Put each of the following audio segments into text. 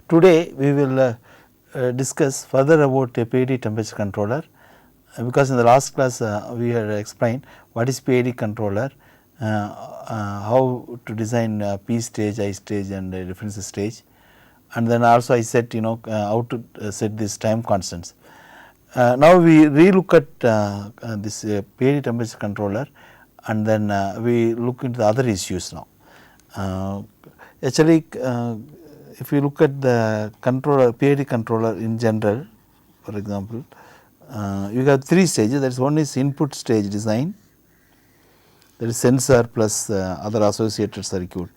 today we will discuss further about a PID temperature controller, because in the last class we had explained what is PID controller, how to design P stage, I stage and reference stage, and then also I said how to set these time constants. Now we re-look at this PID temperature controller, and then we look into the other issues now. Actually, if you look at the controller, PID controller in general, for example, you have three stages. That is, one is input stage design, that is sensor plus other associated circuit,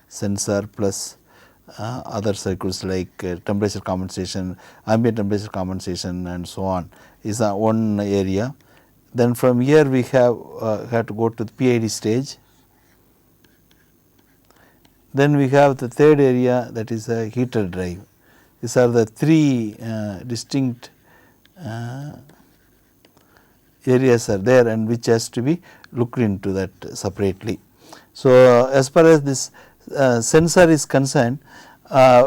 sensor plus other circuits like temperature compensation, ambient temperature compensation and so on is one area. Then from here we have to go to the PID stage. Then we have the third area, that is a heater drive. These are the three distinct areas are there, and which has to be looked into that separately. So, as far as this sensor is concerned,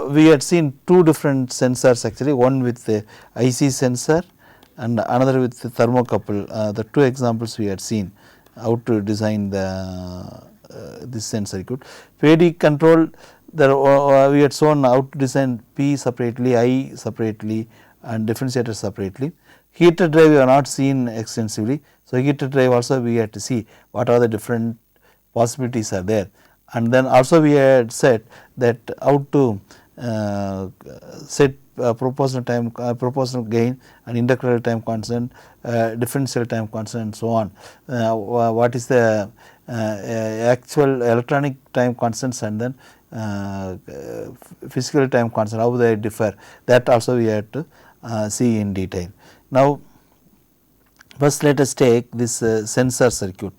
we had seen two different sensors actually, one with the IC sensor and another with the thermocouple. The two examples we had seen how to design the this sensor circuit. PID control, we had shown how to design P separately, I separately and differentiator separately. Heater drive we have not seen extensively. So, heater drive also we had to see what are the different possibilities are there, and then also we had said that how to set proportional time, proportional gain and inductor time constant, differential time constant and so on. What is the actual electronic time constants, and then physical time constant, how they differ, that also we have to see in detail. Now, first let us take this sensor circuit,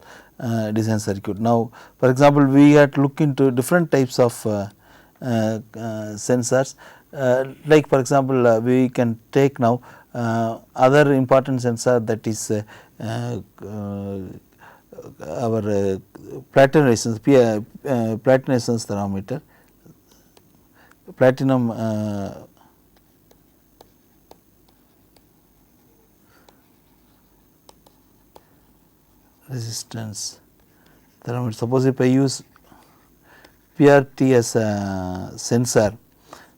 design circuit. Now, for example, we have to look into different types of sensors, like for example, we can take now other important sensor, that is our platinum resistance, platinum resistance thermometer, platinum resistance thermometer. Suppose if I use PRT as a sensor,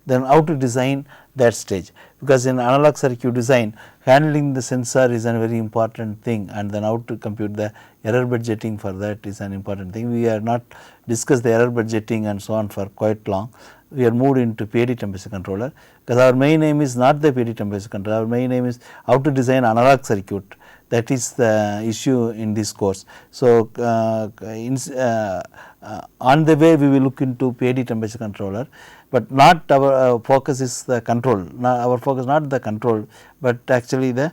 then how to design that stage, because in analog circuit design handling the sensor is a very important thing, and then how to compute the error budgeting for that is an important thing. We have not discussed the error budgeting and so on for quite long. We are moved into PID temperature controller, because our main aim is not the PID temperature controller, our main aim is how to design analog circuit. That is the issue in this course. So, on the way we will look into PID temperature controller, but not our focus is the control, our focus not the control, but actually the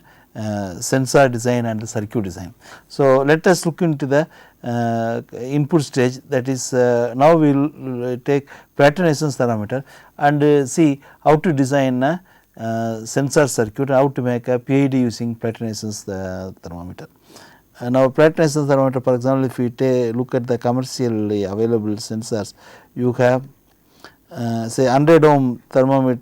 sensor design and the circuit design. So, let us look into the input stage, that is now we will take platinum resistance thermometer and see how to design a sensor circuit, how to make a PID using platinum resistance thermometer. Now, platinum resistance thermometer, for example, if we look at the commercially available sensors, you have say 100 ohm thermometer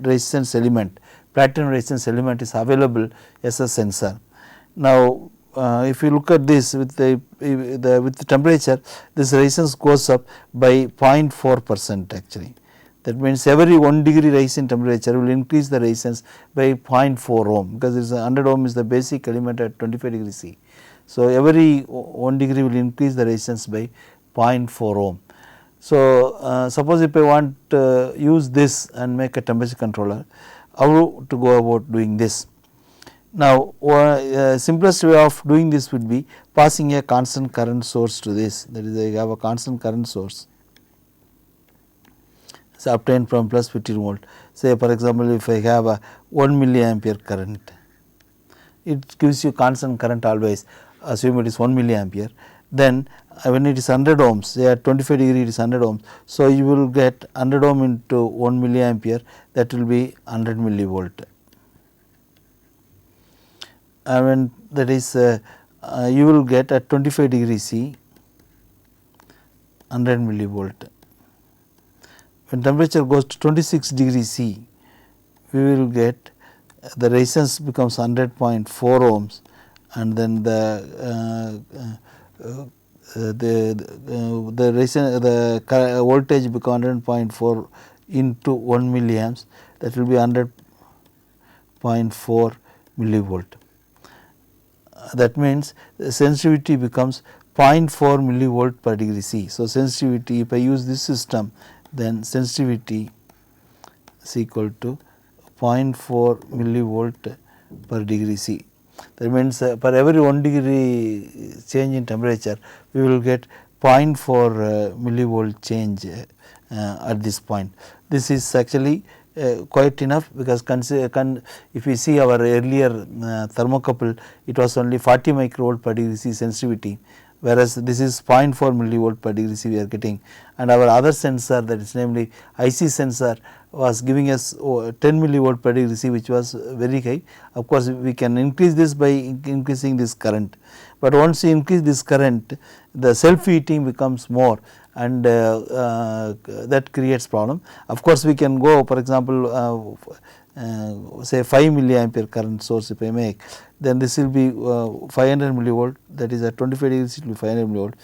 resistance element, platinum resistance element is available as a sensor. Now, if you look at this with the temperature, this resistance goes up by 0.4% actually. That means every 1 degree rise in temperature will increase the resistance by 0.4 ohm, because this 100 ohm is the basic element at 25 degrees C. So, every 1 degree will increase the resistance by 0.4 ohm. So, suppose if I want to use this and make a temperature controller, how to go about doing this? Now, simplest way of doing this would be passing a constant current source to this, that is, I have a constant current source obtained from plus 15 volt. Say for example, if I have a 1 milliampere current, it gives you constant current always, assume it is 1 milliampere. Then when it is 100 ohms, say at 25 degree it is 100 ohms. So, you will get 100 ohm into 1 milliampere, that will be 100 millivolt. And when that is you will get at 25 degree C 100 millivolt. when temperature goes to 26 degree C, we will get the resistance becomes 100.4 ohms, and then the resistance, the voltage become 100.4 into 1 milliamps, that will be 100.4 millivolt. That means the sensitivity becomes 0.4 millivolt per degree C. So, sensitivity, if I use this system, then sensitivity is equal to 0.4 millivolt per degree C. That means per every 1 degree change in temperature, we will get 0.4 millivolt change at this point. This is actually quite enough, because if we see our earlier thermocouple, it was only 40 microvolt per degree C sensitivity, whereas this is 0.4 millivolt per degree C we are getting, and our other sensor, that is namely IC sensor, was giving us 10 millivolt per degree C, which was very high. Of course, we can increase this by increasing this current, but once you increase this current, the self heating becomes more, and that creates problem. Of course, we can go, for example, say 5 milliampere current source if I make, then this will be 500 millivolt, that is at 25 degrees it will be 500 millivolt.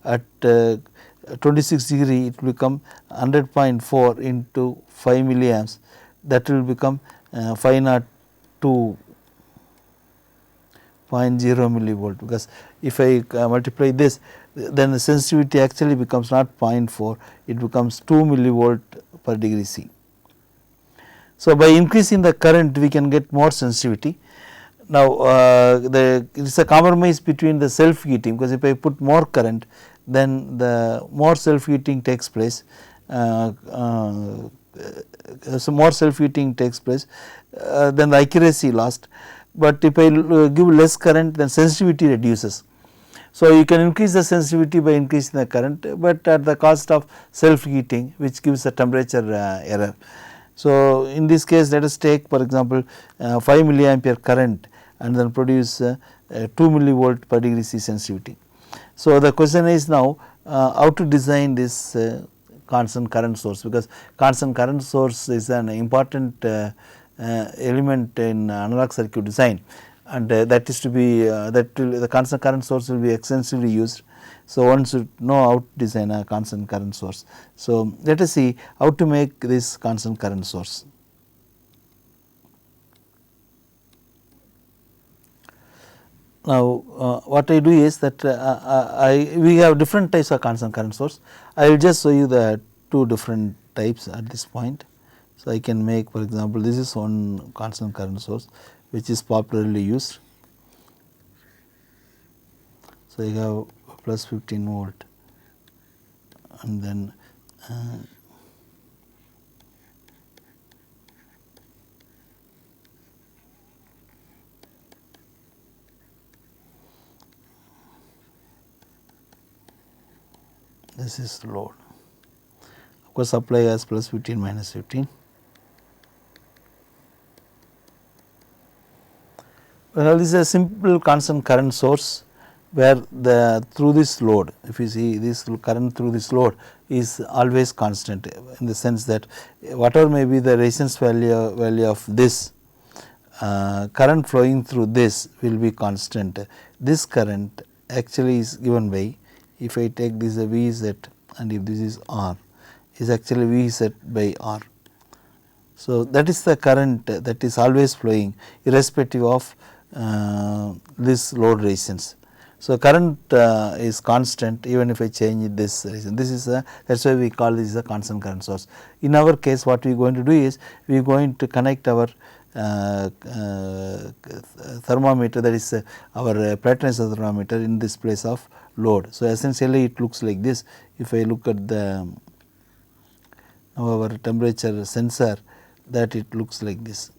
At 26 degree it will become 100.4 into 5 milliamps, that will become 502.0 millivolt, because if I multiply this, then the sensitivity actually becomes not 0.4, it becomes 2 millivolt per degree C. So, by increasing the current we can get more sensitivity. Now, it is a compromise between the self heating, because if I put more current, then the more self heating takes place, so more self heating takes place, then the accuracy lost, but if I give less current, then sensitivity reduces. So, you can increase the sensitivity by increasing the current, but at the cost of self heating, which gives a temperature error. So, in this case, let us take for example 5 milliampere current and then produce 2 millivolt per degree C sensitivity. So, the question is now how to design this constant current source, because constant current source is an important element in analog circuit design, and that is to be the constant current source will be extensively used. So, one should know how to design a constant current source. So, let us see how to make this constant current source. Now, what I do is that we have different types of constant current source. I will just show you the two different types at this point. So, I can make, for example, this is one constant current source which is popularly used. So, I have plus 15 volt, and then this is load. Of course, supply as plus 15 minus 15. Well, this is a simple constant current source, where the through this load, if you see this current through this load is always constant, in the sense that whatever may be the resistance value of this, current flowing through this will be constant. This current actually is given by, if I take this as V Z and if this is R, is actually V Z by R. So, that is the current that is always flowing irrespective of this load resistance. So, current is constant even if I change this resistance. This is that is why we call this a constant current source. In our case, what we are going to do is we are going to connect our thermometer, that is our platinum thermometer, in this place of load. So, essentially it looks like this. If I look at the our temperature sensor, that it looks like this.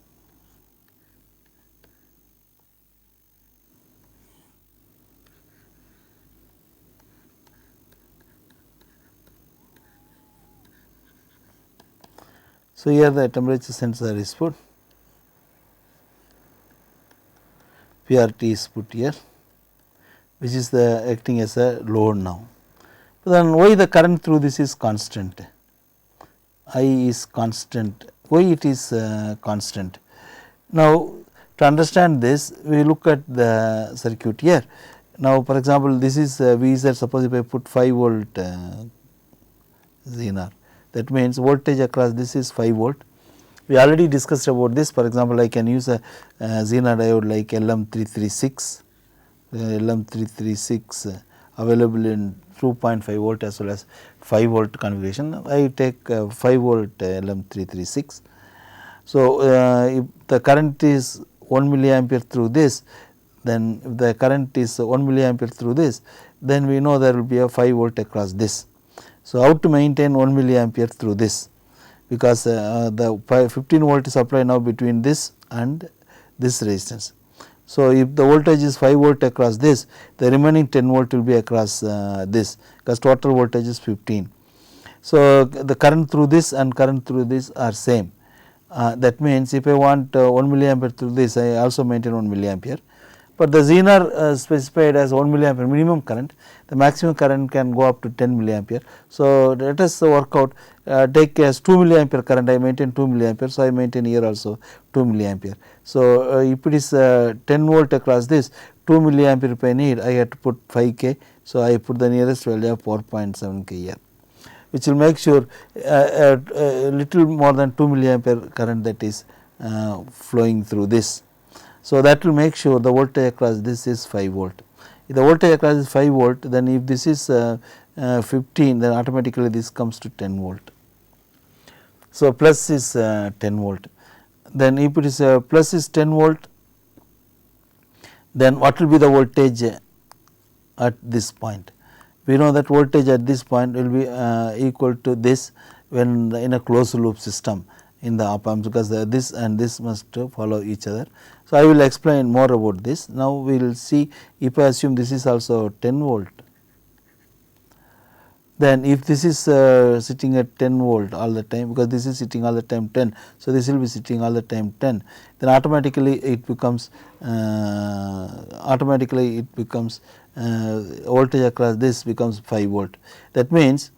So, here the temperature sensor is put, PRT is put here, which is the acting as a load now. Then why the current through this is constant? I is constant. Why it is constant? Now, to understand this, we look at the circuit here. Now, for example, this is VZ. Suppose if I put 5 volt Zener, that means voltage across this is 5 volt. We already discussed about this. For example, I can use a Zener diode like LM336, LM336 available in 2.5 volt as well as 5 volt configuration. I take 5 volt LM336. So, if the current is 1 milliampere through this, then if the current is 1 milliampere through this, then we know there will be a 5 volt across this. So, how to maintain 1 milliampere through this, because the 15 volt is applied now between this and this resistance. So, if the voltage is 5 volt across this, the remaining 10 volt will be across this, because total voltage is 15. So, the current through this and current through this are same. That means, if I want 1 milliampere through this, I also maintain 1 milliampere, but the Zener specified as 1 milliampere minimum current, the maximum current can go up to 10 milliampere. So, let us work out, take as 2 milliampere current, I maintain 2 milliampere. So, I maintain here also 2 milliampere. So, if it is 10 volt across this, 2 milliampere if I need, I have to put 5 K. So, I put the nearest value of 4.7 K here, which will make sure a little more than 2 milliampere current that is flowing through this. So, that will make sure the voltage across this is 5 volt. If the voltage across is 5 volt, then if this is 15, then automatically this comes to 10 volt. So, plus is 10 volt. Then if it is plus is 10 volt, then what will be the voltage at this point? We know that voltage at this point will be equal to this when in a closed loop system in the op amps, because this and this must follow each other. So, I will explain more about this. Now, we will see, if I assume this is also 10 volt, then if this is sitting at 10 volt all the time, because this is sitting all the time 10. So, this will be sitting all the time 10, then automatically it becomes voltage across this becomes 5 volt. That means,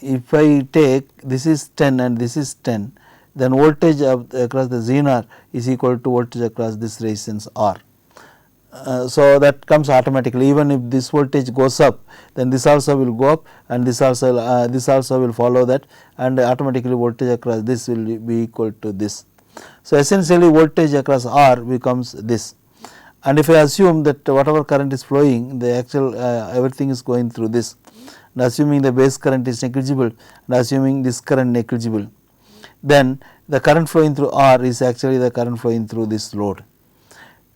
if I take this is 10 and this is 10, then voltage across the Zener is equal to voltage across this resistance R. So, that comes automatically. Even if this voltage goes up, then this also will go up, and this also will follow that, and automatically voltage across this will be equal to this. So, essentially voltage across R becomes this, and if I assume that whatever current is flowing, the actual everything is going through this, and assuming the base current is negligible and assuming this current negligible, then the current flowing through R is actually the current flowing through this load.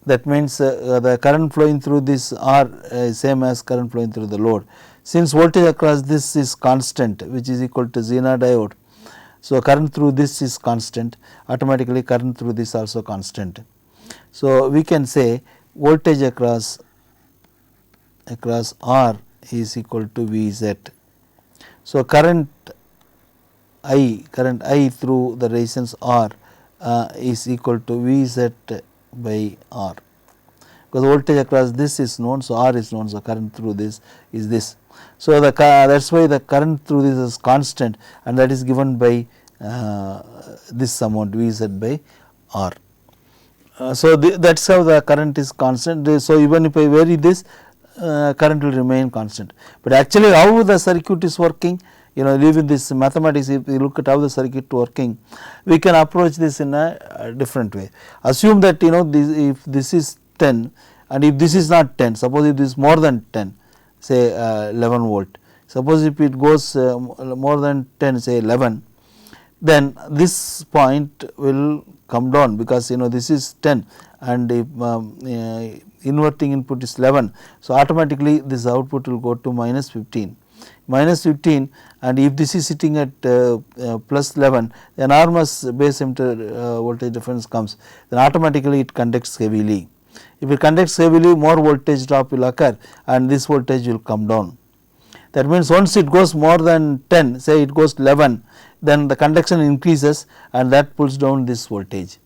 That means, the current flowing through this R is same as current flowing through the load. Since voltage across this is constant, which is equal to Zener diode, so current through this is constant, automatically current through this also constant. So, we can say voltage across R is equal to Vz. So, current I through the resistance R is equal to Vz by R, because voltage across this is known. So, R is known. So, current through this is this. So, that is why the current through this is constant, and that is given by this amount Vz by R. So, that is how the current is constant. So, even if I vary this, current will remain constant, but actually how the circuit is working, leaving this mathematics, if we look at how the circuit working, we can approach this in a different way. Assume that if this is 10 and if this is not 10, suppose if this is more than 10, say 11 volt, suppose if it goes more than 10, say 11, then this point will come down, because this is 10 and if inverting input is 11. So, automatically this output will go to minus 15, and if this is sitting at plus 11, the enormous base emitter voltage difference comes, then automatically it conducts heavily. If it conducts heavily, more voltage drop will occur and this voltage will come down. That means, once it goes more than 10, say it goes 11, then the conduction increases and that pulls down this voltage.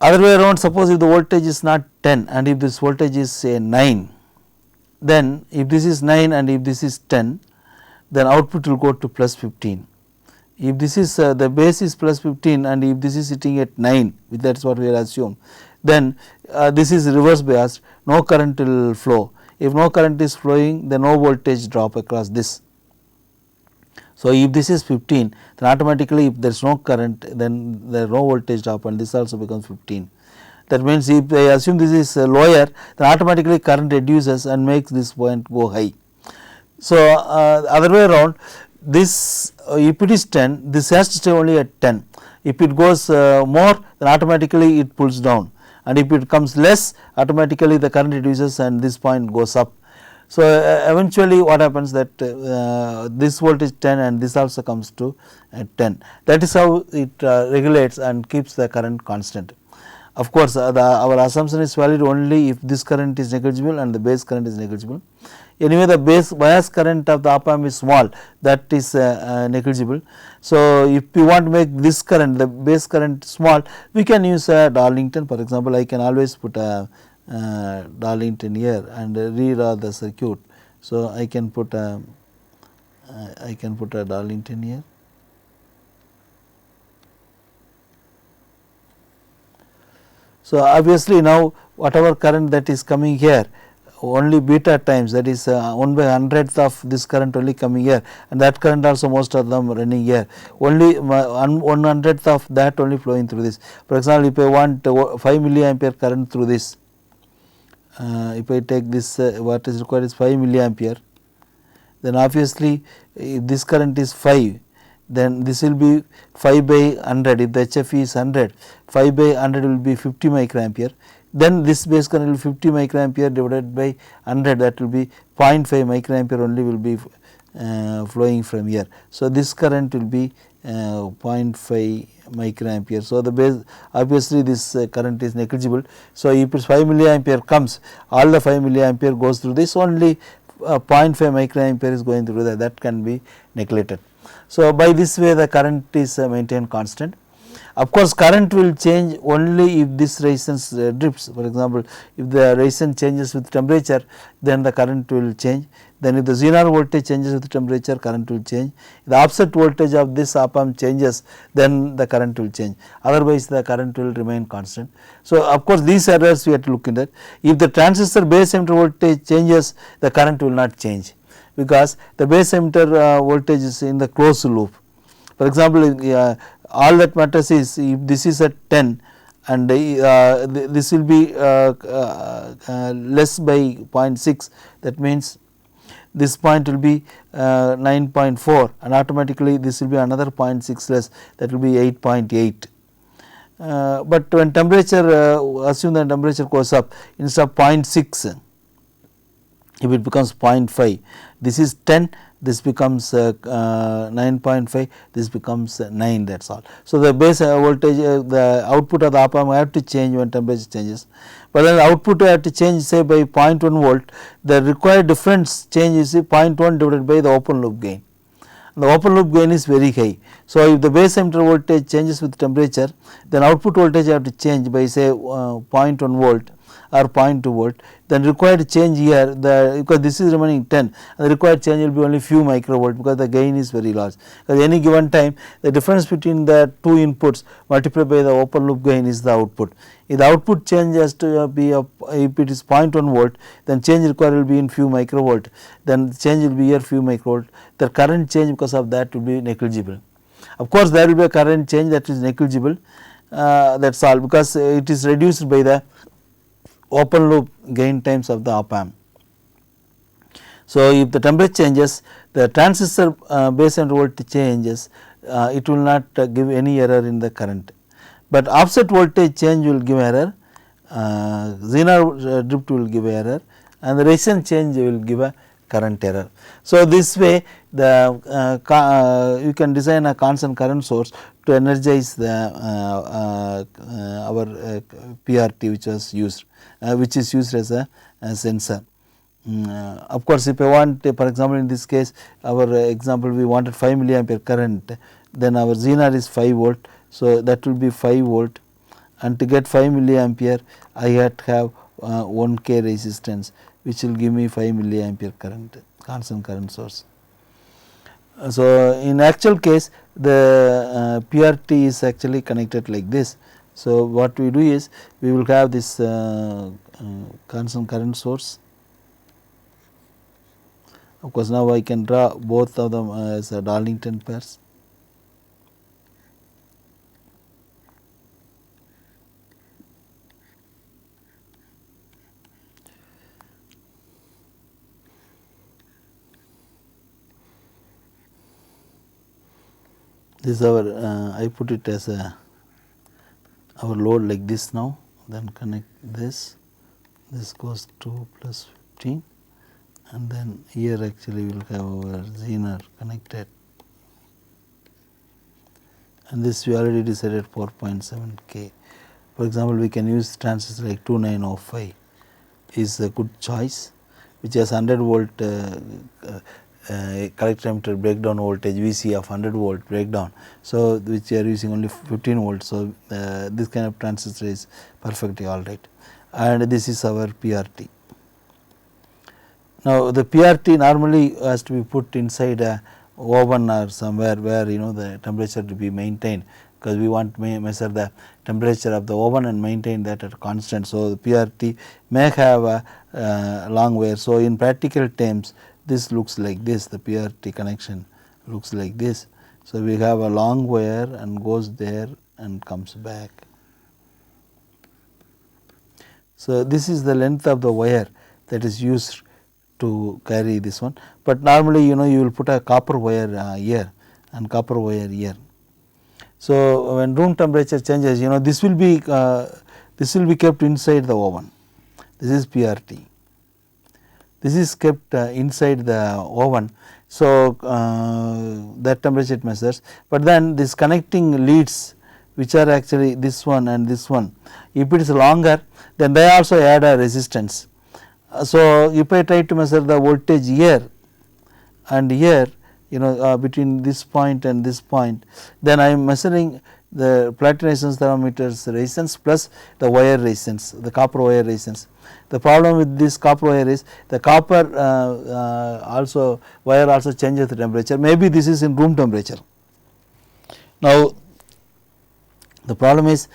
Other way around, suppose if the voltage is not 10 and if this voltage is say 9, then if this is 9 and if this is 10, then output will go to plus 15. If this is the base is plus 15 and if this is sitting at 9, that is what we will assume, then this is reverse biased, no current will flow. If no current is flowing, then no voltage drop across this. So, if this is 15, then automatically if there is no current, then there is no voltage drop and this also becomes 15. That means, if I assume this is lower, then automatically current reduces and makes this point go high. So, other way around, this if it is 10, this has to stay only at 10. If it goes more, then automatically it pulls down, and if it comes less, automatically the current reduces and this point goes up. So, eventually what happens that this voltage 10 and this also comes to 10. That is how it regulates and keeps the current constant. Of course, our assumption is valid only if this current is negligible and the base current is negligible. Anyway, the base bias current of the op amp is small, that is negligible. So, if we want to make this current, the base current small, we can use a Darlington. For example, I can always put a Darlington here and redraw the circuit. So, I can put a Darlington here. So, obviously, now whatever current that is coming here, only beta times, that is 1 by 100th of this current only coming here, and that current also most of them running here, only 1/100th of that only flowing through this. For example, if I want 5 milliampere current through this, if I take this what is required is 5 milliampere, then obviously if this current is 5, then this will be 5 by 100. If the HF is 100, 5 by 100 will be 50 microampere. Then this base current will be 50 microampere divided by 100, that will be 0.5 microampere only will be flowing from here. So, this current will be 0.5 microampere. So, the base obviously this current is negligible. So, if 5 milliampere comes, all the 5 milliampere goes through this, only 0.5 microampere is going through that can be neglected. So, by this way the current is maintained constant. Of course, current will change only if this resistance drifts. For example, if the resistance changes with temperature, then the current will change. Then if the Zener voltage changes with temperature, current will change. If the offset voltage of this op amp changes, then the current will change. Otherwise, the current will remain constant. So, of course, these errors we have to look into. If the transistor base emitter voltage changes, the current will not change, because the base emitter voltage is in the closed loop. For example, all that matters is if this is at 10 and this will be less by 0.6, that means this point will be 9.4 and automatically this will be another 0.6 less, that will be 8.8. But when temperature assume that temperature goes up, instead of 0.6, if it becomes 0.5, this is 10, this becomes 9.5, this becomes 9, that is all. So, the base voltage, the output of the op amp have to change when temperature changes, but then the output have to change say by 0.1 volt, the required difference change is 0.1 divided by the open loop gain. The open loop gain is very high. So, if the base emitter voltage changes with temperature, then output voltage have to change by say 0.1 volt or 0.2 volt, then required change here, because this is remaining 10, and the required change will be only few microvolt, because the gain is very large. At any given time, the difference between the two inputs multiplied by the open loop gain is the output. If the output change has to be if it is 0.1 volt, then change required will be in few microvolt, then change will be here few microvolt. The current change because of that will be negligible. Of course, there will be a current change that is negligible, that is all, because it is reduced by the open loop gain times of the op amp. So, if the temperature changes, the transistor base emitter voltage changes, it will not give any error in the current, but offset voltage change will give error, Zener drift will give error, and the resistance change will give a current error. So, this way the you can design a constant current source to energize the our PRT which was used, which is used as a sensor. Of course, if I want, for example, in this case our example we wanted 5 milliampere current, then our Zener is 5 volt. So, that will be 5 volt, and to get 5 milliampere I had to have 1K resistance, which will give me 5 milliampere current, constant current source. So, in actual case the PRT is actually connected like this. So, what we do is we will have this constant current source. Of course, now I can draw both of them as a Darlington pairs. This is our I put it as a our load like this now, then connect this goes 2 plus 15, and then here actually we will have our Zener connected, and this we already decided 4.7 K. For example, we can use transistor like 2905 is a good choice, which has 100 volt collector emitter breakdown voltage VC of 100 volt breakdown. So, which we are using only 15 volts. So, this kind of transistor is perfectly alright, and this is our PRT. Now, the PRT normally has to be put inside a oven or somewhere where the temperature to be maintained, because we want to measure the temperature of the oven and maintain that at constant. So, the PRT may have a long wire. So, in practical terms this looks like this, the PRT connection looks like this. So, we have a long wire and goes there and comes back. So, this is the length of the wire that is used to carry this one, but normally you will put a copper wire here and copper wire here. So, when room temperature changes, this will be kept inside the oven. This is PRT. This is kept inside the oven. So, that temperature it measures, but then this connecting leads, which are actually this one and this one, if it is longer, then they also add a resistance. So, if I try to measure the voltage here and here, between this point and this point, then I am measuring the platinum resistance thermometer's resistance plus the wire resistance, the copper wire resistance. The problem with this copper wire is the copper wire also changes the temperature. Maybe this is in room temperature. Now, the problem is,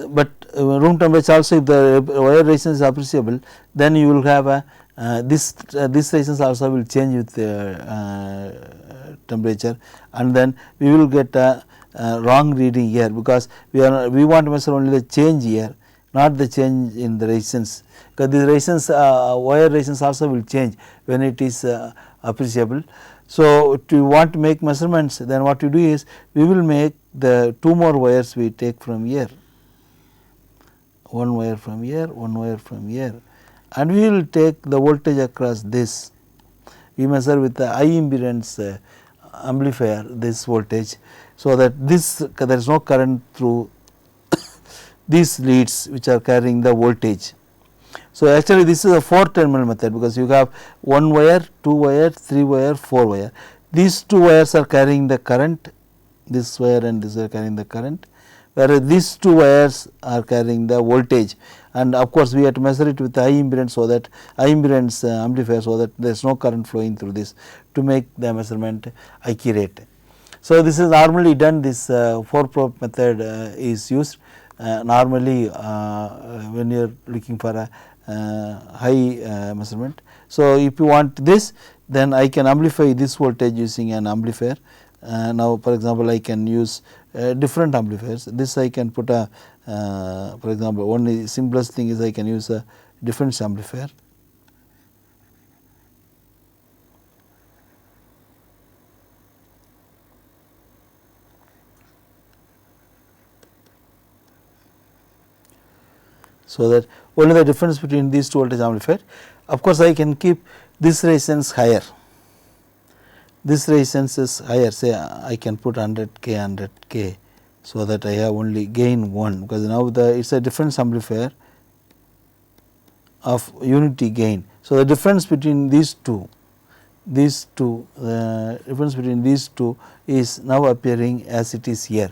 but room temperature also, if the wire resistance is appreciable, then you will have a this resistance also will change with temperature, and then we will get a wrong reading here, because we want to measure only the change here, not the change in the resistance, because the resistance wire resistance also will change when it is appreciable. So, to want to make measurements, then what you do is we will make the 2 more wires we take from here, 1 wire from here, 1 wire from here, and we will take the voltage across this. We measure with the high impedance amplifier this voltage, so that there is no current through these leads which are carrying the voltage. So, actually this is a 4 terminal method, because you have 1 wire, 2 wire, 3 wire, 4 wire. These 2 wires are carrying the current, this wire and this are carrying the current, whereas these 2 wires are carrying the voltage, and of course, we have to measure it with high impedance, so that high impedance amplifier, so that there is no current flowing through this to make the measurement accurate. So, this is normally done, this 4 probe method is used normally when you are looking for a high measurement. So, if you want this, then I can amplify this voltage using an amplifier. Now, for example, I can use different amplifiers. This I can put a for example, one simplest thing is I can use a difference amplifier. So, that only the difference between these 2 voltage amplifier. Of course, I can keep this resistance higher, this resistance is higher, say I can put 100K 100K, so that I have only gain 1, because now it is a difference amplifier of unity gain. So, the difference between these two difference between these two is now appearing as it is here,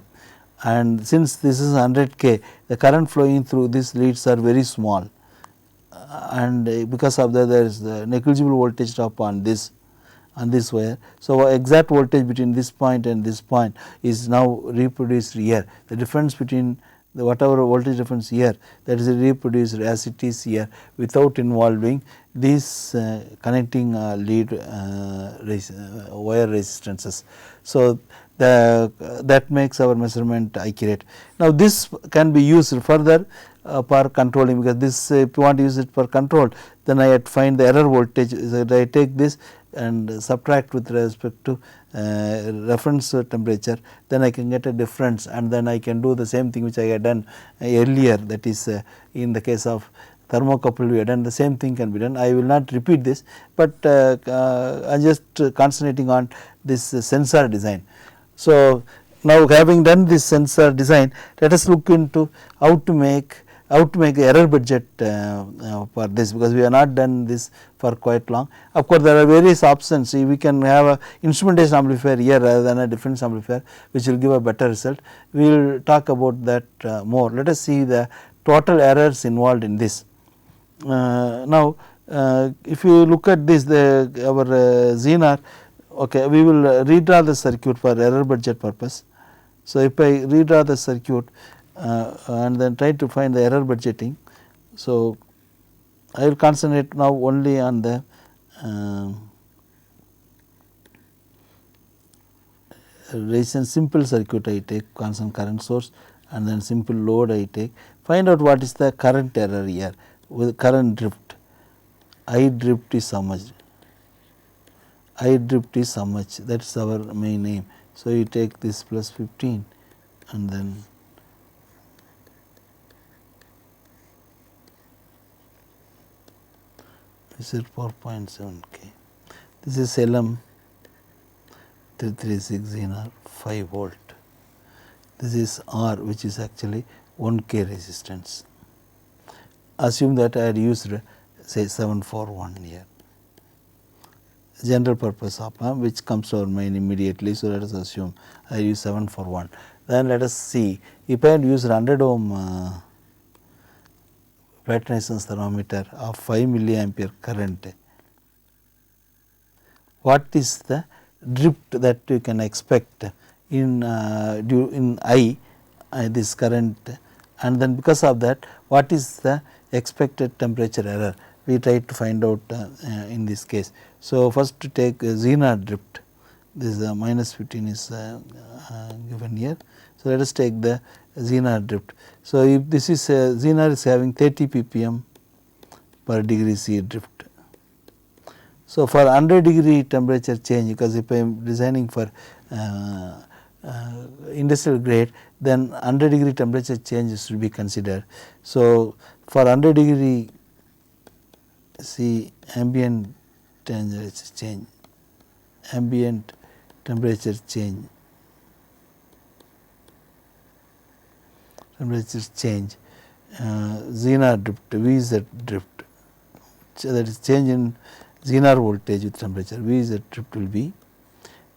and since this is 100K, the current flowing through these leads are very small, and because of that there is the negligible voltage drop on this wire. So, exact voltage between this point and this point is now reproduced here. The difference between the whatever voltage difference here, that is reproduced as it is here without involving these connecting lead wire resistances. So, that makes our measurement accurate. Now, this can be used further for controlling, because this if you want to use it for control, then I had to find the error voltage. So, I take this and subtract with respect to reference temperature, then I can get a difference, and then I can do the same thing which I had done earlier, that is in the case of thermocouple we had done the same thing can be done. I will not repeat this, but I am just concentrating on this sensor design. So, now having done this sensor design, let us look into how to make error budget for this, because we have not done this for quite long. Of course, there are various options. We can have a instrumentation amplifier here rather than a difference amplifier, which will give a better result. We will talk about that more. Let us see the total errors involved in this. Now, if you look at this, our Zener, okay, we will redraw the circuit for error budget purpose. So, if I redraw the circuit and then try to find the error budgeting. So, I will concentrate now only on the resistance simple circuit. I take constant current source and then simple load I take, find out what is the current error here with current drift. I drift is how much? I drift is how much? That is our main aim. So, you take this plus 15 and then this is 4.7 K. This is LM 336 Zener 5 volt. This is R, which is actually 1 K resistance. Assume that I had used say 741 here, general purpose op amp, which comes to our mind immediately. So, let us assume I use 741. Then let us see, if I had used 100 ohm Platin resistance thermometer of 5 milliampere current, what is the drift that you can expect in I this current, and then because of that what is the expected temperature error, we try to find out in this case. So, first to take Zener drift, this minus 15 is given here. So, let us take the Zener drift. So, if this is Zener is having 30 ppm per degree C drift. So, for 100 degree temperature change, because if I am designing for industrial grade, then 100 degree temperature change should be considered. So, for 100 degree C ambient temperature change, ambient temperature change, Zener drift, VZ drift, that is change in Zener voltage with temperature, VZ drift will be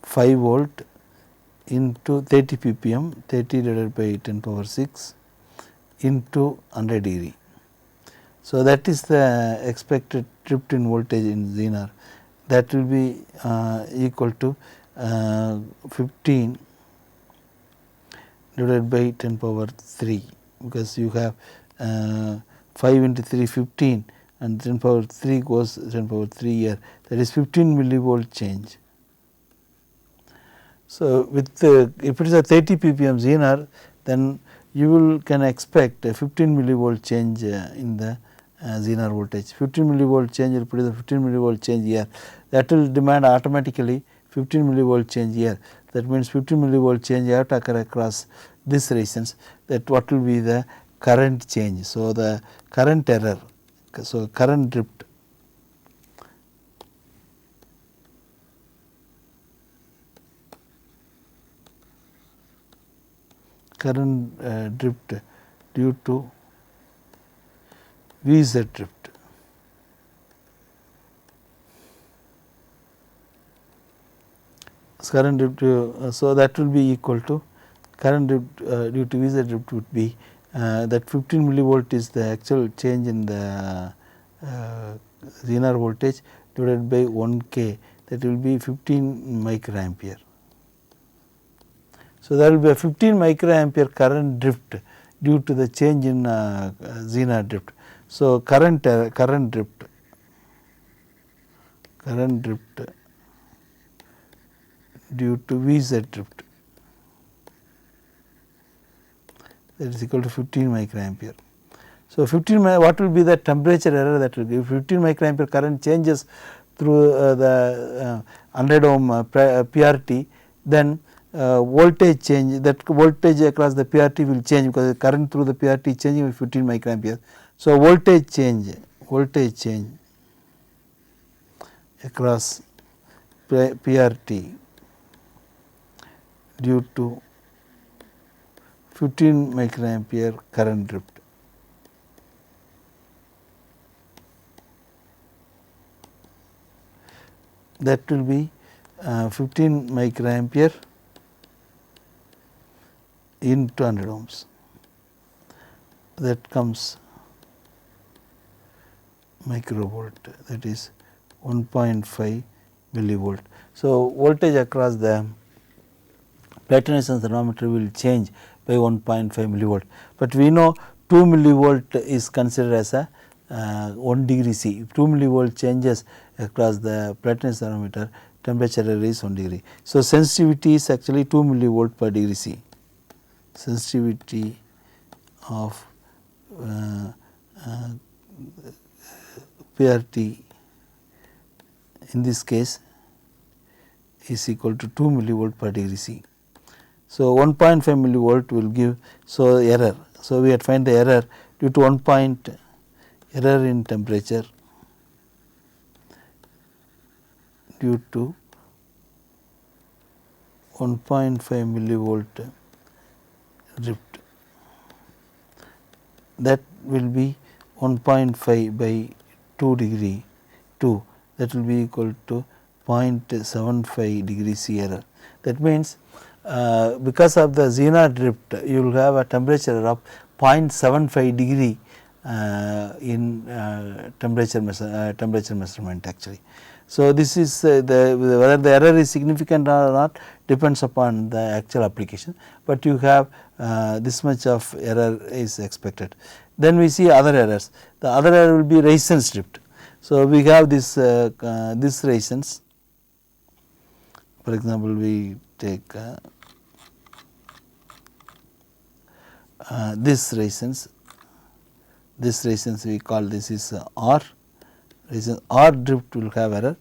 5 volt into 30 ppm, 30 divided by 10 power 6 into 100 degree. So, that is the expected drift in voltage in Zener, that will be equal to 15 divided by 10 power 3, because you have 5 into 3 15 and 10 power 3 goes 10 power 3 here, that is 15 millivolt change. So, with if it is a 30 ppm Zener, then you can expect a 15 millivolt change in the Zener voltage. 15 millivolt change will produce a 15 millivolt change here, that will demand automatically 15 millivolt change here. That means 15 millivolt change you have to occur across this resistance, that what will be the current change. So, the current error, so current drift, drift due to VZ drift. Current drift, so that will be equal to current drift due to VZ drift would be that 15 millivolt is the actual change in the Zener voltage divided by 1K, that will be 15 microampere. So, there will be a 15 microampere current drift due to the change in Zener drift. So, current drift due to Vz drift, that is equal to 15 microampere. So, 15 what will be the temperature error that will give 15 microampere current changes through the 100 ohm PRT, then voltage change, that voltage across the PRT will change because the current through the PRT changing with 15 microampere. So, voltage change across PRT due to 15 microampere current drift. That will be 15 microampere into 100 ohms, that comes microvolt, that is 1.5 millivolt. So, voltage across the Platon-Eisenhower thermometer will change by 1.5 millivolt, but we know 2 millivolt is considered as a 1 degree C. If 2 millivolt changes across the Platon-Eisenhower thermometer, temperature error is 1 degree. So, sensitivity is actually 2 millivolt per degree C. Sensitivity of PRT in this case is equal to 2 millivolt per degree C. So, 1.5 millivolt will give, so error. So, we had find the error due to 1 point error in temperature due to 1.5 millivolt drift, that will be 1.5 by 2 degree 2, that will be equal to 0.75 degree C error. That means, because of the Zener drift you will have a temperature of 0.75 degree in temperature measurement actually. So, this is whether the error is significant or not depends upon the actual application, but you have this much of error is expected. Then we see other errors. The other error will be resistance drift. So, we have this resistance, for example, we take this resistance we call this is R. Resistance R drift will have error.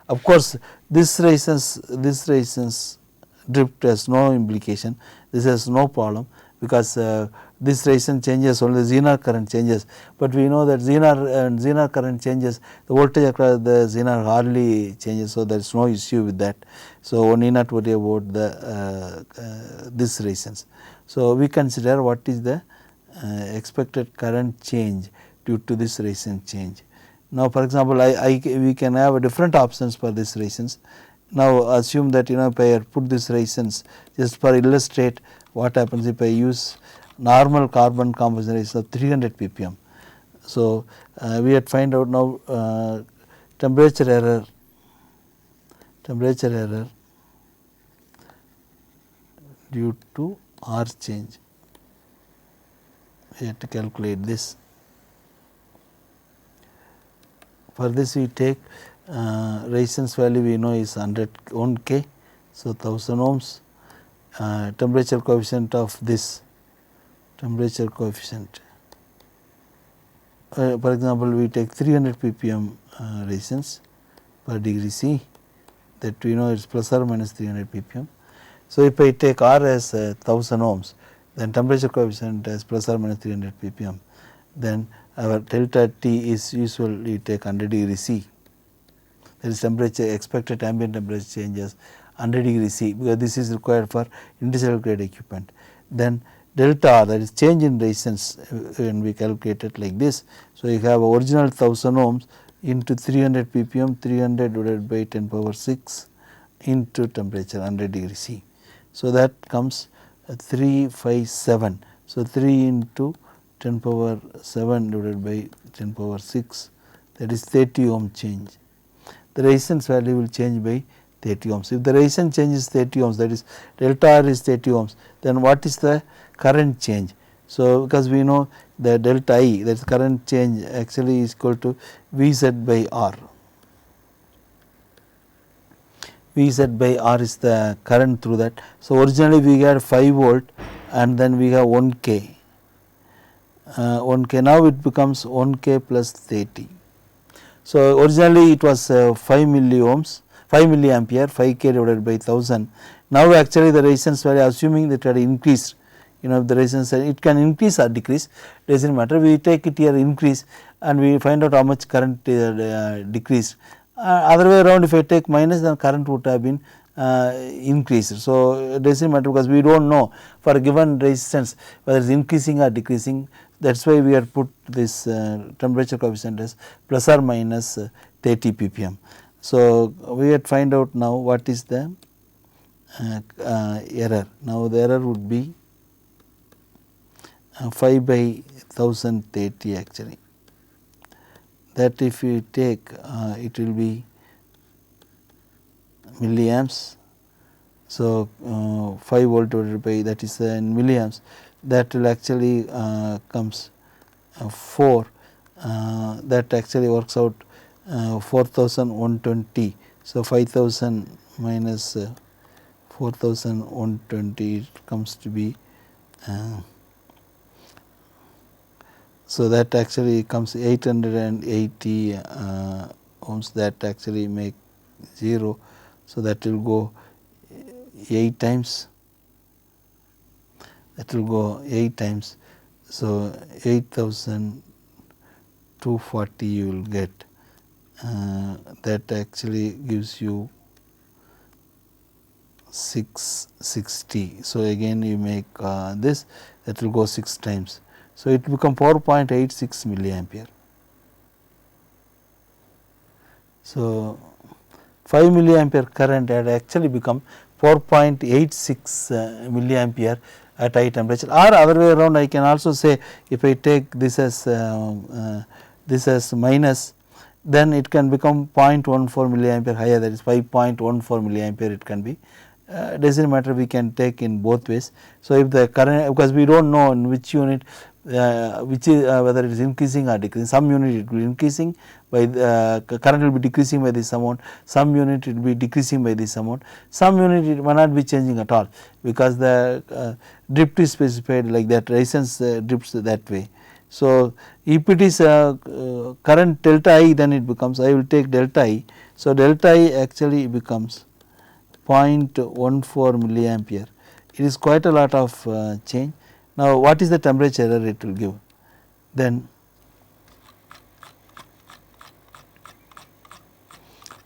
Of course, this resistance drift has no implication, this has no problem, because this resistance changes only Zener current changes, but we know that Zener current changes, the voltage across the Zener hardly changes. So, there is no issue with that. So, one need not worry about the this resistance. So, we consider what is the expected current change due to this resistance change. Now, for example, we can have different options for this resistance. Now, assume that if I put this resistance just for illustrate what happens if I use normal carbon composition resistance of 300 ppm. So, we had find out now temperature error due to R change. We have to calculate this. For this we take resistance value we know is 1 K. So, 1000 ohms, temperature coefficient of this temperature coefficient. For example, we take 300 ppm resistance per degree C, that we know is plus or minus 300 ppm. So, if I take R as 1000 ohms, then temperature coefficient as plus or minus 300 ppm, then our delta T is usually take 100 degree C, that is temperature expected ambient temperature changes 100 degree C, because this is required for industrial grade equipment. Then delta R, that is change in resistance, when we calculate it like this. So, you have original 1000 ohms into 300 ppm, 300 divided by 10 power 6 into temperature 100 degree C. So, that comes 357. So, 3 into 10 power 7 divided by 10 power 6, that is 30 ohm change. The resistance value will change by 30 ohms. If the resistance change is 30 ohms, that is delta R is 30 ohms, then what is the current change? So, because we know the delta I, that is current change actually is equal to Vz by R. Vz by R is the current through that. So, originally we had 5 volt and then we have 1 K. 1 K, now it becomes 1 K plus 30. So, originally it was 5 milliohms, 5 milliampere, 5 K divided by 1000. Now, actually the resistance value, assuming that it had increased, the resistance, it can increase or decrease, does not matter, we take it here increase and we find out how much current decreased. Other way around, if I take minus, then current would have been increased. So, it does not matter because we do not know for a given resistance whether it is increasing or decreasing. That is why we have put this temperature coefficient as plus or minus 30 ppm. So, we had find out now what is the error. Now, the error would be 5 by 1030 actually. That if you take it will be milliamps. So, 5 volt divided by that is in milliamps, that will actually comes 4, that actually works out 4120. So, 5000 minus 4120, it comes to be so that actually comes 880 ohms, that actually make 0. So, that will go 8 times, that will go 8 times. So, 8240 you will get, that actually gives you 660. So, again you make this, that will go 6 times. So, it will become 4.86 milliampere. So, 5 milliampere current had actually become 4.86 milliampere at high temperature, or other way around I can also say, if I take this as minus, then it can become 0.14 milliampere higher, that is 5.14 milliampere it can be. Does not matter, we can take in both ways. So, if the current, because we do not know in which unit which is whether it is increasing or decreasing, some unit it will be increasing by the current will be decreasing by this amount, some unit it will be decreasing by this amount, some unit it may not be changing at all, because the drift is specified like that, resistance drifts that way. So, if it is current delta I, then it becomes, I will take delta I. So, delta I actually becomes 0.14 milliampere. It is quite a lot of change. Now, what is the temperature error it will give? Then,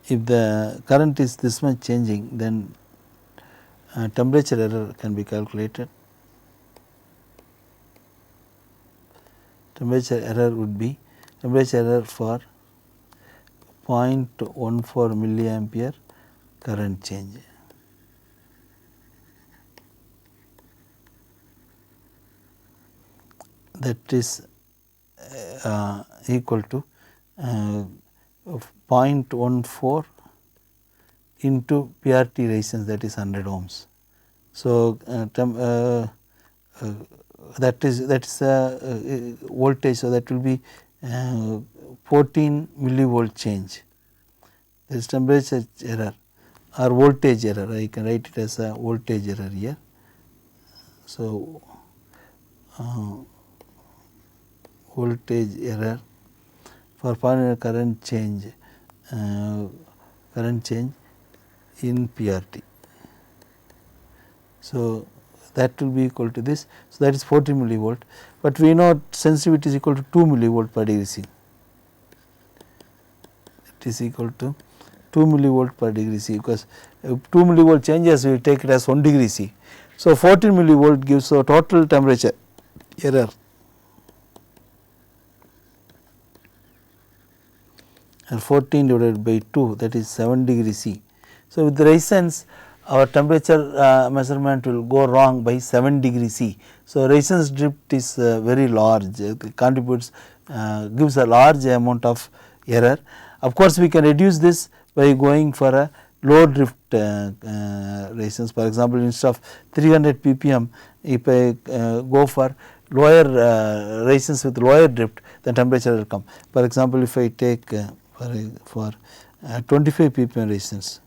if the current is this much changing, then temperature error can be calculated. Temperature error would be temperature error for 0.14 milliampere current change. That is equal to 0.14 into PRT resistance, that is 100 ohms. So, that is voltage. So, that will be 14 millivolt change. There is temperature error or voltage error, I can write it as a voltage error here. So, voltage error for current change in PRT. So, that will be equal to this. So, that is 40 millivolt, but we know sensitivity is equal to 2 millivolt per degree C. It is equal to 2 millivolt per degree C, because if 2 millivolt changes, we take it as 1 degree C. So, 14 millivolt gives a total temperature error and 14 divided by 2, that is 7 degree C. So, with the resistance, our temperature measurement will go wrong by 7 degree C. So, resistance drift is very large, it contributes gives a large amount of error. Of course, we can reduce this by going for a low drift resistance. For example, instead of 300 ppm, if I go for lower resistance with lower drift, then temperature will come. For example, if I take for 25 ppm resistance,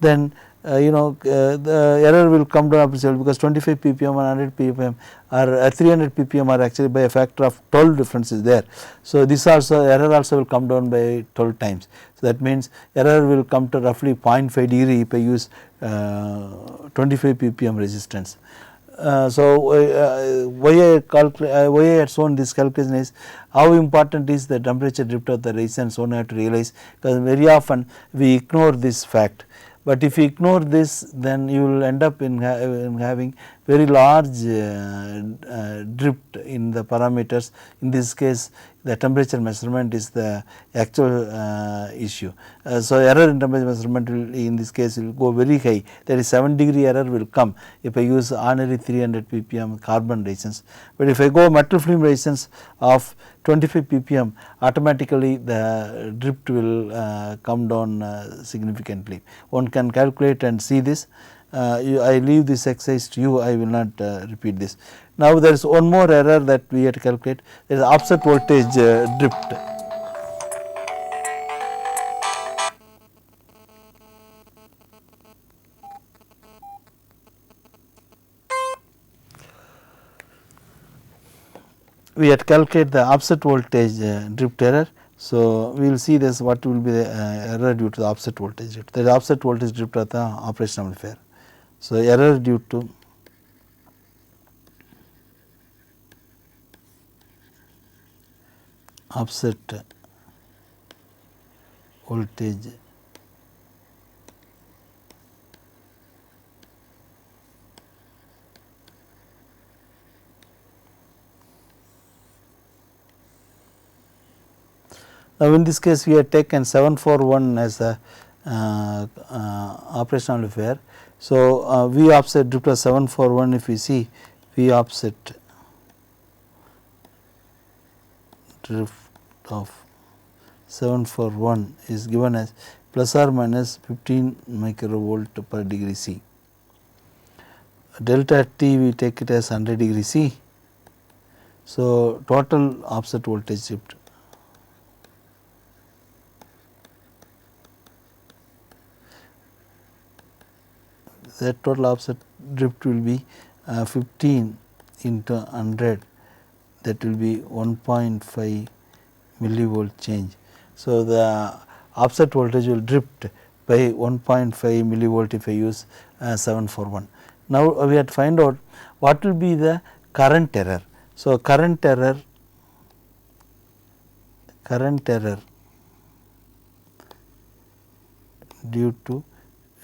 then the error will come down appreciably, because 25 ppm and 100 ppm or 300 ppm are actually by a factor of 12 difference is there. So, this also error also will come down by 12 times. So, that means error will come to roughly 0.5 degree if I use 25 ppm resistance. Why I had shown this calculation is how important is the temperature drift of the resistance. One have to realize, because very often we ignore this fact. But if you ignore this, then you will end up in having very large drift in the parameters. In this case, the temperature measurement is the actual issue. So, error in temperature measurement will in this case will go very high, that is 7 degree error will come if I use ordinary 300 ppm carbon resistance. But if I go metal film resistance of 25 ppm, automatically the drift will come down significantly. One can calculate and see this. I leave this exercise to you, I will not repeat this. Now, there is one more error that we have to calculate, there is offset voltage drift. We have to calculate the offset voltage drift error. So, we will see this, what will be the error due to the offset voltage drift. There is offset voltage drift of the operational amplifier. So, error due to offset voltage now. In this case, we have taken 741 as a operational amplifier. So, V offset drift of 741, if we see V offset drift of 741 is given as plus or minus 15 microvolt per degree C. Delta T we take it as 100 degree C. So, total offset voltage drift that total offset drift will be 15 into 100, that will be 1.5 millivolt change. So, the offset voltage will drift by 1.5 millivolt if I use 741. Now, we have to find out what will be the current error. So, current error due to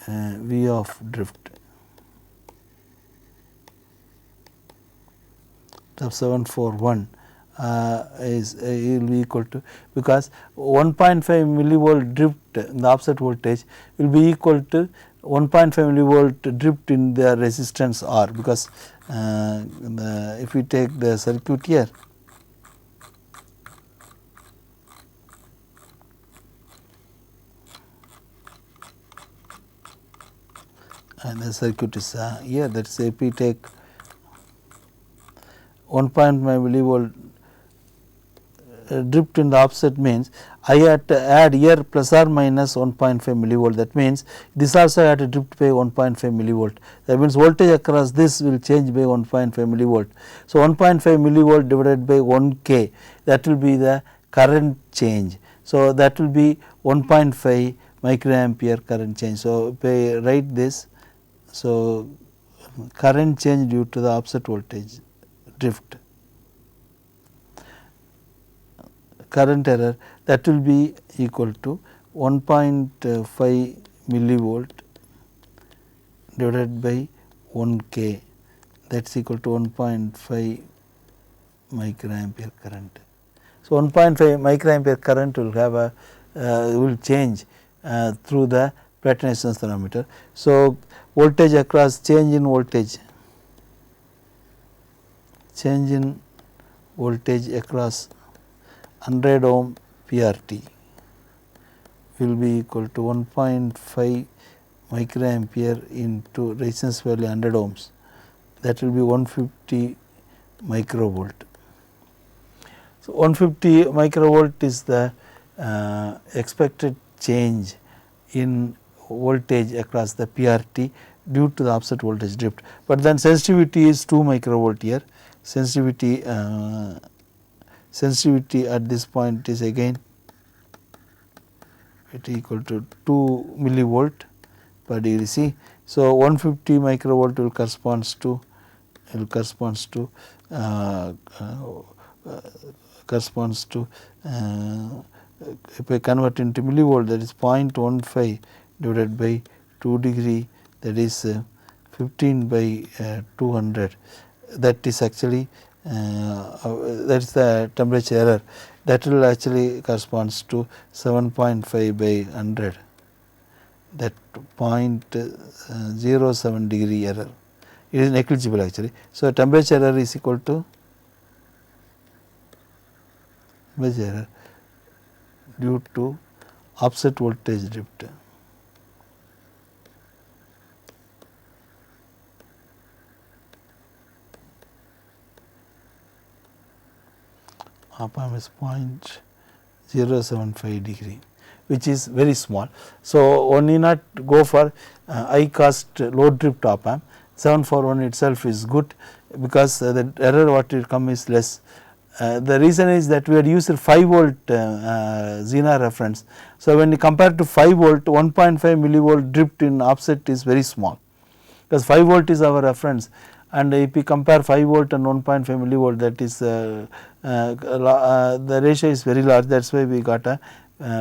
V of drift of 741 is will be equal to, because 1.5 millivolt drift in the offset voltage will be equal to 1.5 millivolt drift in the resistance R, because if we take the circuit here, and the circuit is here, that is if we take 1.5 millivolt drift in the offset, means I had to add here plus or minus 1.5 millivolt. That means this also had to drift by 1.5 millivolt. That means voltage across this will change by 1.5 millivolt. So, 1.5 millivolt divided by 1 K, that will be the current change. So, that will be 1.5 microampere current change. So, if I write this, so current change due to the offset voltage drift, current error, that will be equal to 1.5 millivolt divided by 1 K, that is equal to 1.5 microampere current. So, 1.5 microampere current will have a will change through the platinum resistance thermometer. So, voltage across change in voltage across 100 ohm PRT will be equal to 1.5 microampere into resistance value 100 ohms, that will be 150 microvolt. So, 150 microvolt is the expected change in voltage across the PRT due to the offset voltage drift, but then sensitivity is 2 microvolt here. Sensitivity at this point is again it equal to 2 millivolt per degree C. So, 150 microvolt will corresponds to if I convert into millivolt, that is 0.15 divided by 2 degree, that is 15 by 200, that is actually that is the temperature error, that will actually corresponds to 7.5 by 100, that 0.07 degree error, it is negligible actually. So, temperature error is equal to temperature error due to offset voltage drift. Op-amp is 0.075 degree, which is very small. So, one need not go for high cost low drift op-amp. 741 itself is good, because the error what will come is less. The reason is that we had used 5 volt Zener reference. So, when you compare to 5 volt, 1.5 millivolt drift in offset is very small, because 5 volt is our reference, and if we compare 5 volt and 1.5 millivolt, that is the ratio is very large, that is why we got a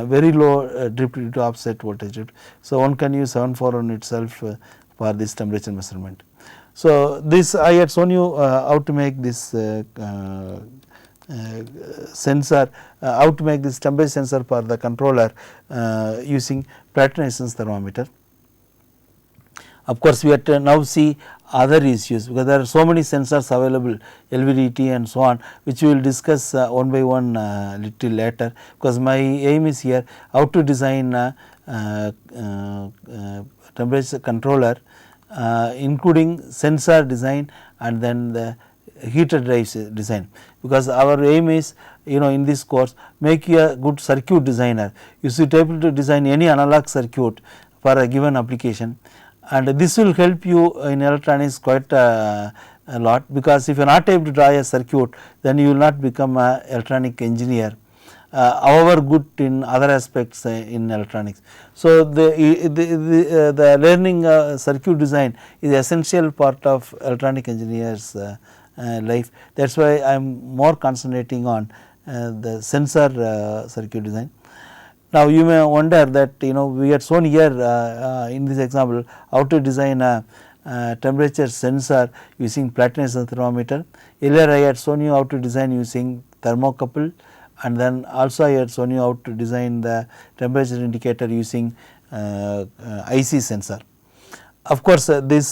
very low drift due to offset voltage drift. So, one can use 741 itself for this temperature measurement. So, this I had shown you how to make this sensor, how to make this temperature sensor for the controller using platinum resistance thermometer. Of course, we have to now see other issues, because there are so many sensors available, LVDT and so on, which we will discuss one by one little later, because my aim is here how to design temperature controller including sensor design and then the heater drives design, because our aim is in this course make you a good circuit designer. You should be able to design any analog circuit for a given application, and this will help you in electronics quite a lot, because if you are not able to draw a circuit, then you will not become a electronic engineer, however good in other aspects in electronics. So, the learning circuit design is essential part of electronic engineers life. That is why I am more concentrating on the sensor circuit design. Now, you may wonder that we had shown here in this example how to design a temperature sensor using platinum resistance thermometer. Earlier I had shown you how to design using thermocouple, and then also I had shown you how to design the temperature indicator using IC sensor. Of course, this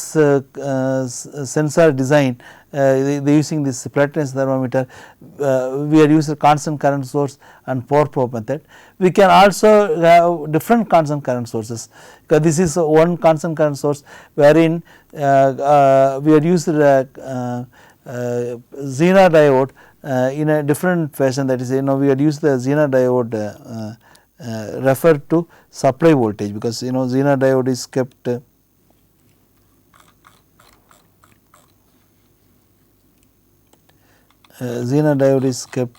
sensor design they using this platinum thermometer, we are using constant current source and power probe method. We can also have different constant current sources, because this is one constant current source wherein we are used Zener diode in a different fashion, that is we had used the Zener diode referred to supply voltage, because Zener diode is kept Zener diode is kept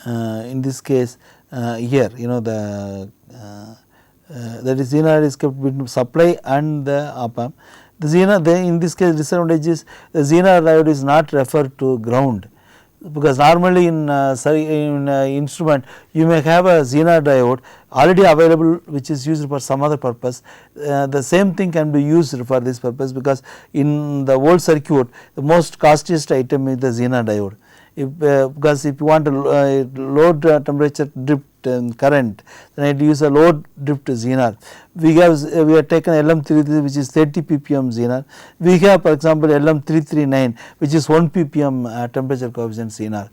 in this case here the that is Zener is kept between supply and the op-amp. The Zener in this case disadvantage is the Zener diode is not referred to ground, because normally in instrument you may have a Zener diode already available which is used for some other purpose. The same thing can be used for this purpose, because in the whole circuit the most costliest item is the Zener diode. Because if you want to load temperature drift current, then I use a low drift Zener. We have taken LM33 which is 30 ppm Zener. We have for example LM339 which is 1 ppm temperature coefficient Zener.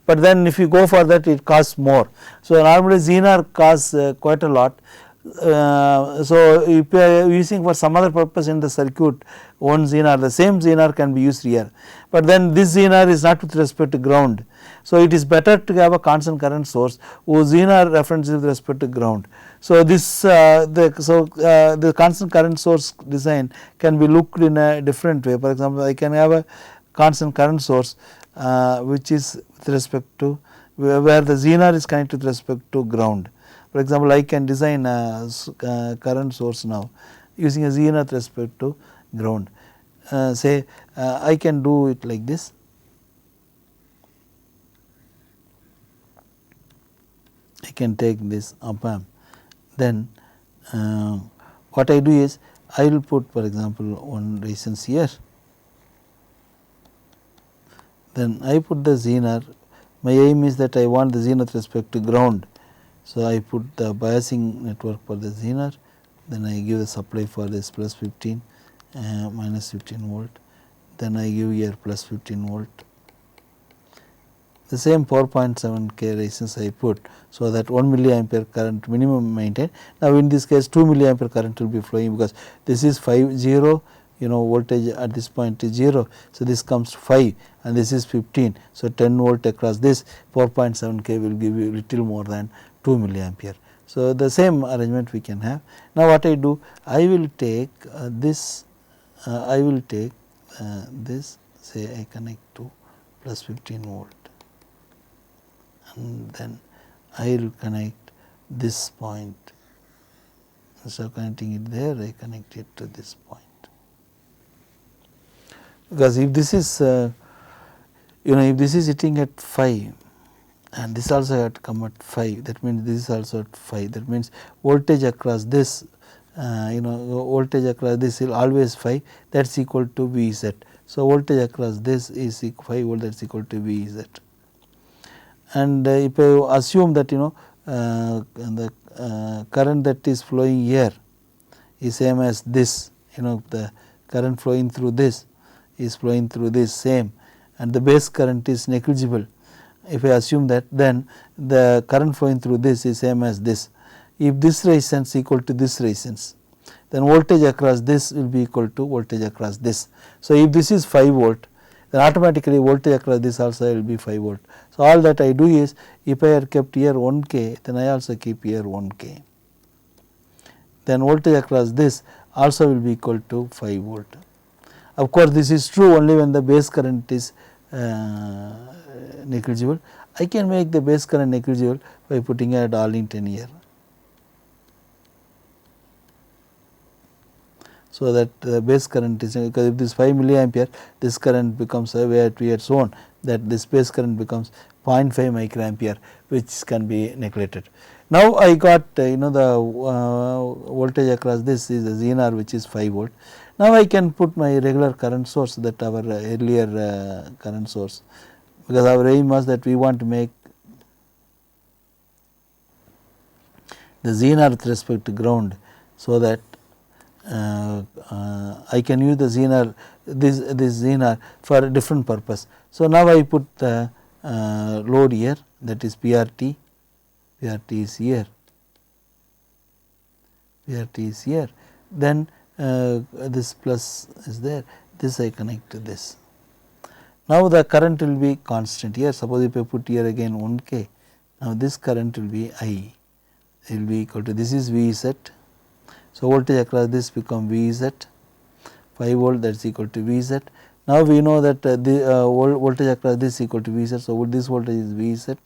But then if you go for that it costs more. So normally Zener costs quite a lot. So if you are using for some other purpose in the circuit one Zener, the same Zener can be used here, but then this Zener is not with respect to ground. So it is better to have a constant current source whose Zener reference is with respect to ground. So this the constant current source design can be looked in a different way. For example, I can have a constant current source which is with respect to where the Zener is connected with respect to ground. For example, I can design a current source now using a Zener with respect to ground. Say I can do it like this. I can take this op amp. Then what I do is I will put for example one resistance here. Then I put the Zener. My aim is that I want the Zener with respect to ground. So I put the biasing network for the Zener, then I give the supply for this plus 15 minus 15 volt, then I give here plus 15 volt. The same 4.7K resistance I put, so that 1 milliampere current minimum maintained. Now in this case 2 milliampere current will be flowing because this is 0, voltage at this point is 0. So this comes to 5 and this is 15. So 10 volt across this 4.7K will give you little more than 2 milliampere. So the same arrangement we can have. Now what I do, I will take this, this, say I connect to plus 15 volt, and then I will connect this point. Instead of connecting it there, I connect it to this point. Because if this is if this is hitting at 5 and this also had to come at 5, that means this is also at 5, that means voltage across this voltage across this will always 5, that is equal to Vz. So voltage across this is 5 volt, that is equal to Vz. And if I assume that the current that is flowing here is same as this, the current flowing through this is flowing through this same, and the base current is negligible. If I assume that, then the current flowing through this is same as this. If this resistance equal to this resistance, then voltage across this will be equal to voltage across this. So if this is 5 volt, then automatically voltage across this also will be 5 volt. So all that I do is, if I have kept here 1K, then I also keep here 1K. Then voltage across this also will be equal to 5 volt. Of course, this is true only when the base current is negligible. I can make the base current negligible by putting a Darlington here. So that the base current is, because if this 5 milliampere, this current becomes where we had shown that this base current becomes 0.5 microampere, which can be neglected. Now I got the voltage across this is a Zener which is 5 volt. Now I can put my regular current source, that our earlier current source, because our aim was that we want to make the Zener with respect to ground, so that I can use the Zener, this Zener for a different purpose. So now I put the load here, that is PRT is here, PRT is here, then this plus is there, this I connect to this. Now the current will be constant here. Suppose if I put here again 1K, now this current will be I, it will be equal to, this is Vz. So voltage across this become Vz, 5 volt, that is equal to Vz. Now we know that the voltage across this is equal to Vz. So this voltage is Vz,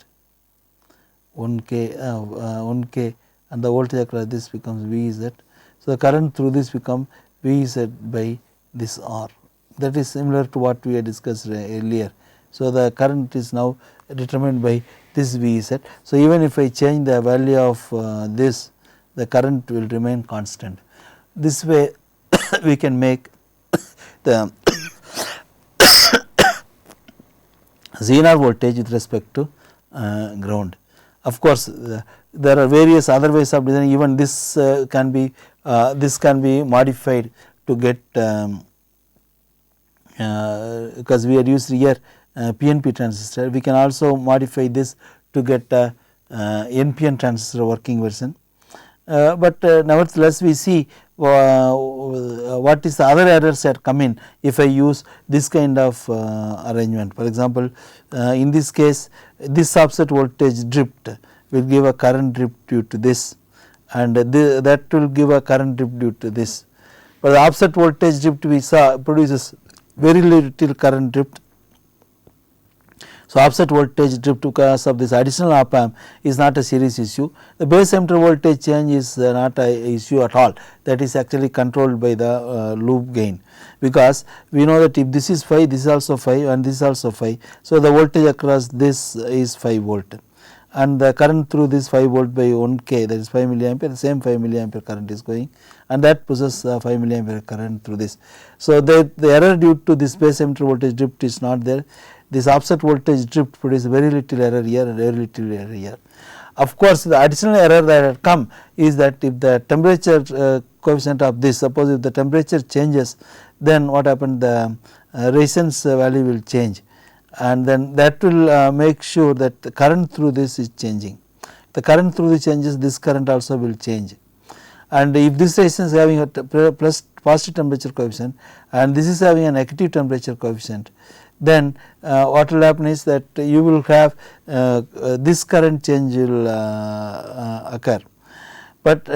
1K, and the voltage across this becomes Vz. So the current through this become Vz by this R. That is similar to what we had discussed earlier. So the current is now determined by this Vz. So even if I change the value of this, the current will remain constant. This way we can make the Zener voltage with respect to ground. Of course, there are various other ways of designing, even this can be modified to get because we had used here PNP transistor. We can also modify this to get NPN transistor working version. But nevertheless we see what is the other errors that come in if I use this kind of arrangement. For example, in this case this offset voltage drift will give a current drift due to this, and that will give a current drift due to this. But the offset voltage drift we saw produces very little current drift. So, offset voltage drift because of this additional op amp is not a series issue. The base emitter voltage change is not a issue at all, that is actually controlled by the loop gain, because we know that if this is 5, this is also 5 and this is also 5. So, the voltage across this is 5 volt, and the current through this 5 volt by 1 k, that is 5 milliampere, the same 5 milliampere current is going, and that pushes 5 milliampere current through this. So, the error due to this base emitter voltage drift is not there. This offset voltage drift produces very little error here and very little error here. Of course, the additional error that had come is that if the temperature coefficient of this, suppose if the temperature changes, then what happened, the resistance value will change, and then that will make sure that the current through this is changing. The current through this changes, this current also will change, and if this resistance is having a plus positive temperature coefficient and this is having a negative temperature coefficient, then what will happen is that you will have this current change will occur. But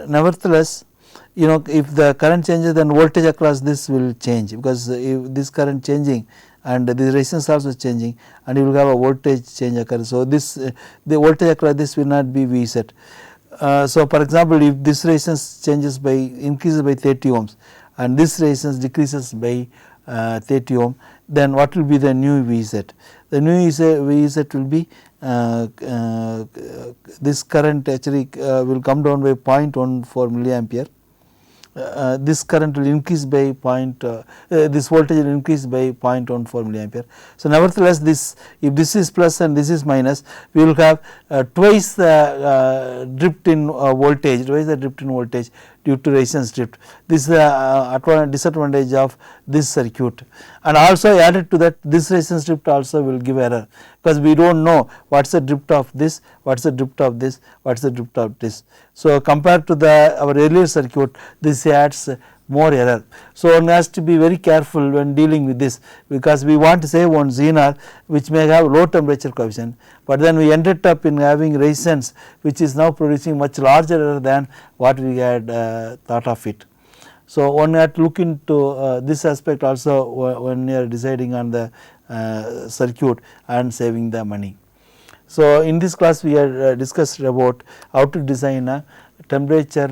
nevertheless, you know, if the current changes, then voltage across this will change, because if this current changing and the resistance also changing, and you will have a voltage change occur. So, this the voltage across this will not be Vz. So, for example, if this resistance changes by increases by 30 ohms and this resistance decreases by 30 ohm, then what will be the new Vz? The new Vz will be this current actually will come down by 0.14 milliampere. This current will increase by this voltage will increase by 0.14 milliampere. So, nevertheless, this, if this is plus and this is minus, we will have twice the drift in voltage, due to resistance drift. This is the disadvantage of this circuit, and also added to that, this resistance drift also will give error, because we do not know what is the drift of this, what is the drift of this, what is the drift of this. So, compared to our earlier circuit, this adds more error. So, one has to be very careful when dealing with this, because we want to save one Zener which may have low temperature coefficient, but then we ended up in having resistance which is now producing much larger error than what we had thought of it. So, one had to look into this aspect also when you are deciding on the circuit and saving the money. So, in this class we had discussed about how to design a temperature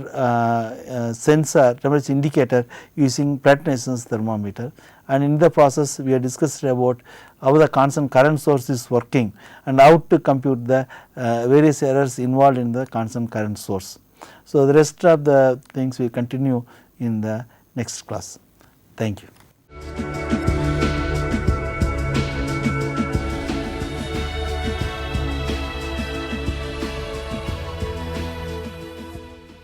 sensor, temperature indicator using platinum thermometer, and in the process we have discussed about how the constant current source is working and how to compute the various errors involved in the constant current source. So, the rest of the things we continue in the next class. Thank you.